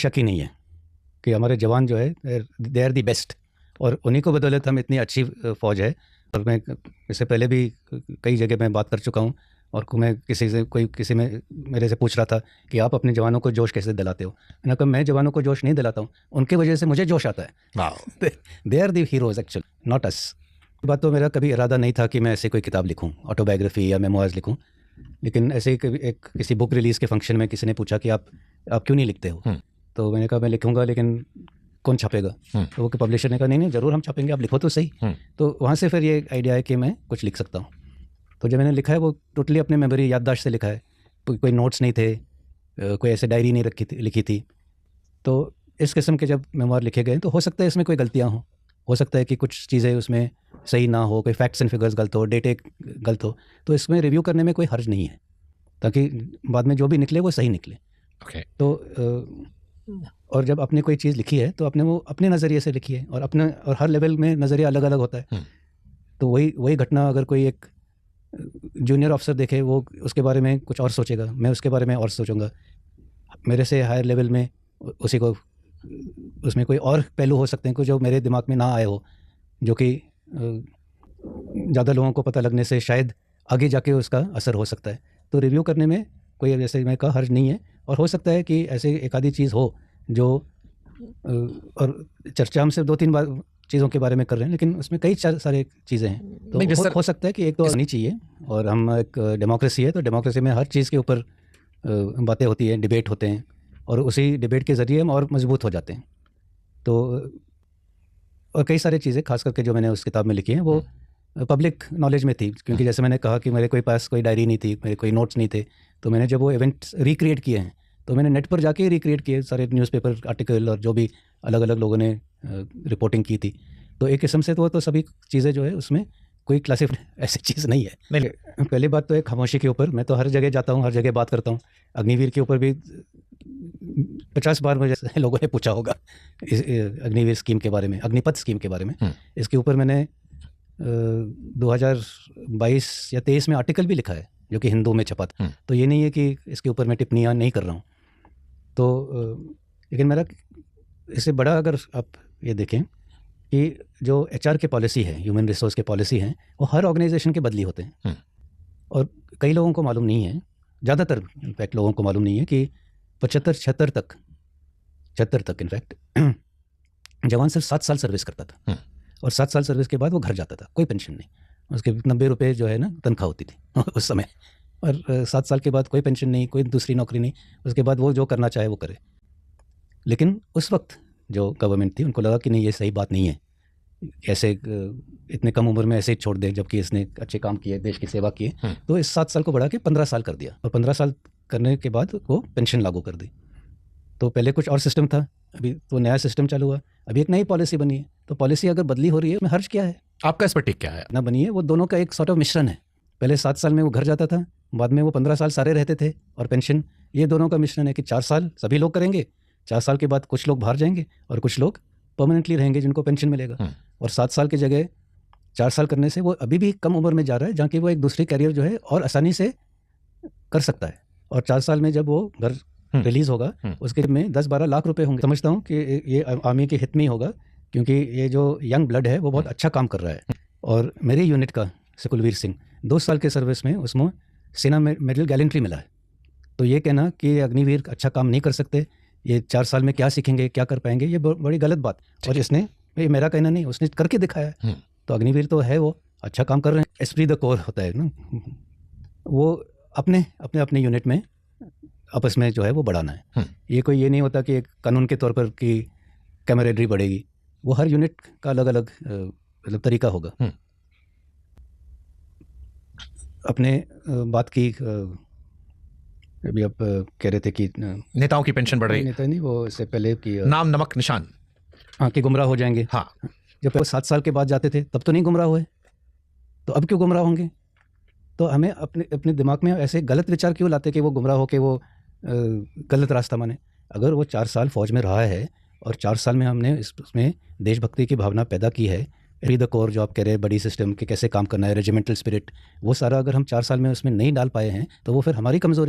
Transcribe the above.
शक ही नहीं है कि हमारे जवान जो है दे आर दी बेस्ट, और उन्हीं को बदौलत हम इतनी अच्छी फ़ौज है। और मैं इससे पहले भी कई जगह मैं बात कर चुका हूँ, और मैं किसी में मेरे से पूछ रहा था कि आप अपने जवानों को जोश कैसे दिलाते हो। मैंने कहा मैं जवानों को जोश नहीं दिलाता हूँ, उनकी वजह से मुझे जोश आता है। They are the heroes actually, not us. बात तो मेरा कभी इरादा नहीं था कि मैं ऐसे कोई किताब लिखूँ, ऑटोबायोग्राफी या मेमोइर्स लिखूँ, लेकिन ऐसे ही किसी बुक रिलीज़ के फंक्शन में किसी ने पूछा कि आप क्यों नहीं लिखते हो। तो मैंने कहा मैं लिखूँगा, लेकिन कौन छापेगा। तो वो पब्लिशर ने कहा नहीं ज़रूर हम छापेंगे, आप लिखो तो सही। तो वहाँ से फिर ये आइडिया है कि मैं कुछ लिख सकता हूँ। तो जब मैंने लिखा है वो टोटली अपने मेमोरी याददाश्त से लिखा है, कोई नोट्स नहीं थे, कोई ऐसे डायरी नहीं लिखी थी। तो इस किस्म के जब मेमोइर लिखे गए तो हो सकता है इसमें कोई गलतियाँ हों, हो सकता है कि कुछ चीज़ें उसमें सही ना हो, कोई फैक्ट्स एंड फिगर्स गलत हो, डेटे गलत हो, तो इसमें रिव्यू करने में कोई हर्ज नहीं है, ताकि बाद में जो भी निकले वो सही निकले। तो और जब आपने कोई चीज़ लिखी है तो आपने वो अपने नज़रिए से लिखी है, और हर लेवल में नज़रिया अलग अलग होता है। तो वही घटना अगर कोई एक जूनियर ऑफिसर देखे, वो उसके बारे में कुछ और सोचेगा, मैं उसके बारे में और सोचूंगा, मेरे से हायर लेवल में उसी को उसमें कोई और पहलू हो सकते हैं जो मेरे दिमाग में ना आए हो, जो कि ज़्यादा लोगों को पता लगने से शायद आगे जाके उसका असर हो सकता है। तो रिव्यू करने में कोई, जैसे मैं कहा, हर्ज नहीं है। और हो सकता है कि ऐसे एक आधी चीज़ हो जो, और चर्चा हम सिर्फ 2-3 बार चीज़ों के बारे में कर रहे हैं, लेकिन उसमें कई सारे चीज़ें हैं। तो हो सकता है कि एक तो नहीं चाहिए, और हम एक डेमोक्रेसी है, तो डेमोक्रेसी में हर चीज़ के ऊपर बातें होती हैं, डिबेट होते हैं, और उसी डिबेट के ज़रिए हम और मजबूत हो जाते हैं। तो और कई सारी चीज़ें खास करके जो मैंने उस किताब में लिखी हैं वो पब्लिक नॉलेज में थी, क्योंकि जैसे मैंने कहा कि मेरे कोई पास कोई डायरी नहीं थी, मेरे कोई नोट्स नहीं थे। तो मैंने जब वो इवेंट्स रिक्रिएट किए हैं तो मैंने नेट पर जाके रिक्रिएट किए सारे न्यूज़पेपर आर्टिकल और जो भी अलग अलग लोगों ने रिपोर्टिंग की थी। तो एक किस्म से तो सभी चीज़ें जो है उसमें कोई क्लासिफाइड ऐसी चीज़ नहीं है। पहली बात तो एक खामोशी के ऊपर, मैं तो हर जगह जाता हूँ, हर जगह बात करता हूँ। अग्निवीर के ऊपर भी 50 बार मुझे लोगों ने पूछा होगा इस अग्निवीर स्कीम के बारे में, अग्निपथ स्कीम के बारे में। इसके ऊपर मैंने 2022 या 23 में आर्टिकल भी लिखा है जो कि हिंदू में छपा था। तो ये नहीं है कि इसके ऊपर मैं टिप्पणियाँ नहीं कर रहा हूँ। तो लेकिन मेरा इससे बड़ा, अगर आप ये देखें कि जो HR के पॉलिसी है, ह्यूमन रिसोर्स के पॉलिसी हैं, वो हर ऑर्गेनाइजेशन के बदली होते हैं। और कई लोगों को मालूम नहीं है, ज़्यादातर इनफैक्ट लोगों को मालूम नहीं है कि 75-76 तक इनफैक्ट जवान सिर्फ 7 साल सर्विस करता था, और 7 साल सर्विस के बाद वो घर जाता था, कोई पेंशन नहीं। उसके 90 रुपये जो है ना तनख्वाह होती थी उस समय, और 7 साल के बाद कोई पेंशन नहीं, कोई दूसरी नौकरी नहीं। उसके बाद वो जो करना चाहे वो करे। लेकिन उस वक्त जो गवर्नमेंट थी उनको लगा कि नहीं, ये सही बात नहीं है, ऐसे इतने कम उम्र में ऐसे ही छोड़ दे, जबकि इसने अच्छे काम किए, देश की सेवा की। तो इस 7 साल को बढ़ा के 15 साल कर दिया, और 15 साल करने के बाद वो पेंशन लागू कर दी। तो पहले कुछ और सिस्टम था, अभी तो नया सिस्टम चालू हुआ, अभी एक नई पॉलिसी बनी है। तो पॉलिसी अगर बदली हो रही है, उसमें हर्ज क्या है? आपका इस पर टिक क्या है? ना बनी है, वो दोनों का एक सॉर्ट ऑफ मिश्रण है। पहले 7 साल में वो घर जाता था, बाद में वो 15 साल सारे रहते थे, और पेंशन, ये दोनों का मिश्रण है कि 4 साल सभी लोग करेंगे, 4 साल के बाद कुछ लोग बाहर जाएंगे और कुछ लोग परमानेंटली रहेंगे जिनको पेंशन मिलेगा। और 7 साल की जगह 4 साल करने से वो अभी भी कम उम्र में जा रहा है, जहाँ की वो एक दूसरी करियर जो है और आसानी से कर सकता है। और 4 साल में जब वो घर रिलीज होगा, उसके में 10-12 लाख रुपए होंगे। समझता हूँ कि ये आर्मी के हित में ही होगा, क्योंकि ये जो यंग ब्लड है वो बहुत अच्छा काम कर रहा है। और मेरे यूनिट का कुलवीर सिंह 2 साल के सर्विस में उसमें सेना मेडल गैलेंट्री मिला है। तो ये कहना कि अग्निवीर अच्छा काम नहीं कर सकते, ये 4 साल में क्या सीखेंगे, क्या कर पाएंगे, ये बड़ी गलत बात। और इसने, ये मेरा कहना नहीं, उसने करके दिखाया है। तो अग्निवीर तो है, वो अच्छा काम कर रहे हैं। एस्प्री द कोर होता है ना, वो अपने यूनिट में आपस में जो है वो बढ़ाना है। ये कोई ये नहीं होता कि एक कानून के तौर पर कि कैमरेडरी बढ़ेगी, वो हर यूनिट का अलग अलग मतलब तरीका होगा। अपने बात की, अभी आप कह रहे थे कि नेताओं की पेंशन बढ़ रही है। नेता नहीं, वो इससे पहले की नाम नमक निशान, हाँ, कि गुमराह हो जाएंगे। हाँ, जब वो 7 साल के बाद जाते थे तब तो नहीं गुमराह हुए, तो अब क्यों गुमराह होंगे? तो हमें अपने दिमाग में ऐसे गलत विचार क्यों लाते कि वो गुमराह हो के वो गलत रास्ता माने। अगर वो 4 साल फौज में रहा है और 4 साल में हमने इसमें देशभक्ति की भावना पैदा की है, द कोर जो आप कह रहे हैं, बड़ी सिस्टम के कैसे काम करना है, रेजिमेंटल स्पिरिट, वो सारा अगर हम 4 साल में उसमें नहीं डाल पाए हैं तो वो फिर हमारी कमजोरी